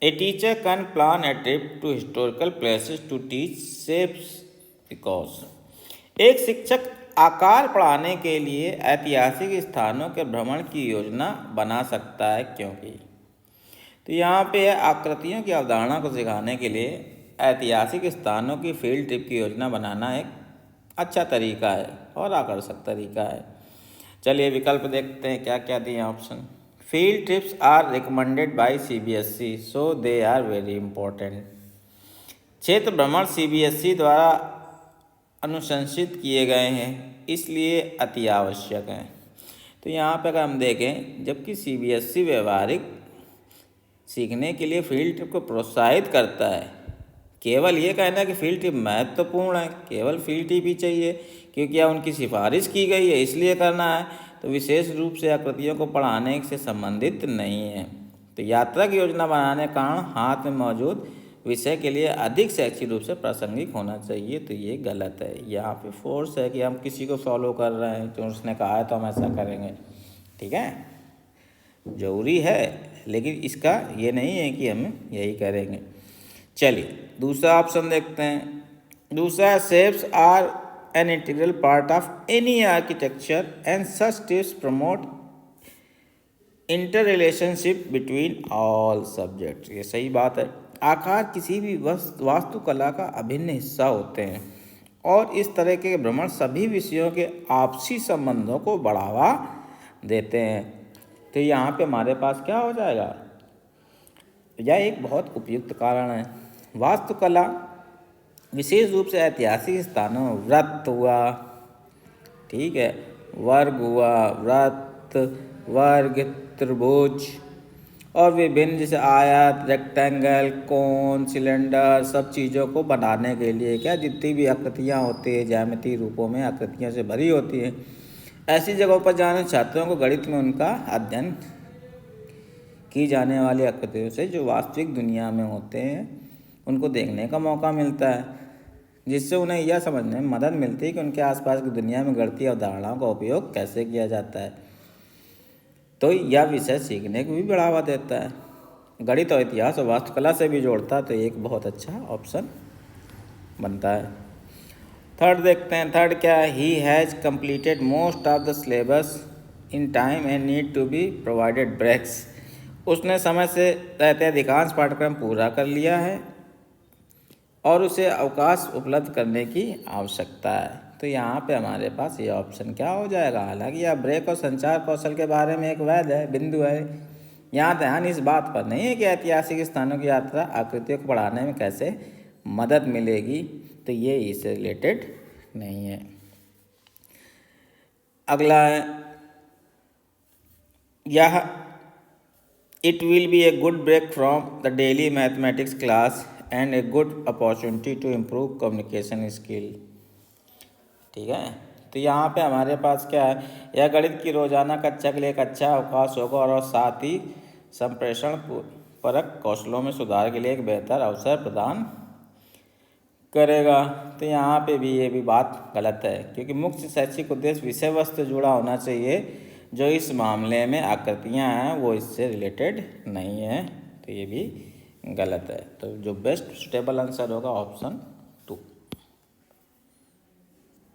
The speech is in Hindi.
A teacher can plan a trip to historical places to teach shapes because. एक शिक्षक आकार पढ़ाने के लिए ऐतिहासिक स्थानों के भ्रमण की योजना बना सकता है क्योंकि। तो यहाँ पे आकृतियों की अवधारणा को सिखाने के लिए ऐतिहासिक स्थानों की फील्ड ट्रिप की योजना बनाना एक अच्छा तरीका है और आकर्षक तरीका है। चलिए विकल्प देखते हैं क्या क्या दिए option. Field trips are recommended by CBSE so they are very important. क्षेत्र भ्रमण CBSE द्वारा अनुशंसित किए गए हैं इसलिए अति आवश्यक हैं। तो यहाँ पर अगर हम देखें, जबकि CBSE व्यवहारिक सीखने के लिए फील्ड ट्रिप को प्रोत्साहित करता है, केवल ये कहना कि फील्ड ट्रिप महत्वपूर्ण है, केवल फील्ड ट्रिप ही चाहिए क्योंकि यह उनकी सिफारिश की गई है इसलिए करना है, तो विशेष रूप से आकृतियों को पढ़ाने से संबंधित नहीं है। तो यात्रा की योजना बनाने के कारण हाथ में मौजूद विषय के लिए अधिक शैक्षिक रूप से प्रासंगिक होना चाहिए, तो ये गलत है। यहाँ पे फोर्स है कि हम किसी को फॉलो कर रहे हैं, तो उसने कहा है तो हम ऐसा करेंगे, ठीक है, जरूरी है, लेकिन इसका ये नहीं है कि हम यही करेंगे। चलिए दूसरा ऑप्शन देखते हैं। दूसरा, shapes are an integral part of any architecture and such tips promote interrelationship between all subjects. ये सही बात है। आकार किसी भी वास्तुकला का अभिन्न हिस्सा होते हैं और इस तरह के भ्रमण सभी विषयों के आपसी संबंधों को बढ़ावा देते हैं। तो यहाँ पे हमारे पास क्या हो जाएगा, यह एक बहुत उपयुक्त कारण है। वास्तुकला विशेष रूप से ऐतिहासिक स्थानों, वृत्त हुआ, ठीक है, वर्ग हुआ, वृत्त, वर्ग, त्रिभुज और विभिन्न जैसे आयत, रेक्टेंगल, कोन, सिलेंडर, सब चीज़ों को बनाने के लिए क्या जितनी भी आकृतियाँ होती है ज्यामितीय रूपों में आकृतियों से भरी होती हैं, ऐसी जगहों पर जाने छात्रों को गणित में उनका अध्ययन की जाने वाली आकृतियों से जो वास्तविक दुनिया में होते हैं उनको देखने का मौका मिलता है, जिससे उन्हें यह समझने में मदद मिलती है कि उनके आसपास की दुनिया में गणितीय अवधारणाओं का उपयोग कैसे किया जाता है। तो यह विषय सीखने को भी बढ़ावा देता है, गणित और इतिहास और वास्तुकला से भी जोड़ता है, तो एक बहुत अच्छा ऑप्शन बनता है। थर्ड देखते हैं। थर्ड क्या है, he has completed most of the syllabus in time and need to be provided breaks. उसने समय से रहते अधिकांश पाठ्यक्रम पूरा कर लिया है और उसे अवकाश उपलब्ध करने की आवश्यकता है। तो यहाँ पे हमारे पास ये ऑप्शन क्या हो जाएगा। हालांकि यह ब्रेक और संचार कौशल के बारे में एक वैध है बिंदु है। यहाँ ध्यान इस बात पर नहीं है कि ऐतिहासिक स्थानों की यात्रा आकृतियों को पढ़ाने में कैसे मदद मिलेगी, तो ये इससे रिलेटेड नहीं है। अगला है, यह it will be a good break from the daily mathematics class and a good opportunity to improve communication skill. ठीक है, तो यहाँ पे हमारे पास क्या है, यह गणित की रोजाना कक्षा के लिए एक अच्छा अवकाश होगा और साथ ही संप्रेषण परक कौशलों में सुधार के लिए एक बेहतर अवसर प्रदान करेगा। तो यहाँ पे भी ये भी बात गलत है, क्योंकि मुख्य शैक्षिक उद्देश्य विषय वस्तु जुड़ा होना चाहिए, जो इस मामले में आकृतियाँ हैं वो इससे रिलेटेड नहीं है, तो ये भी गलत है। तो जो बेस्ट सुटेबल आंसर होगा ऑप्शन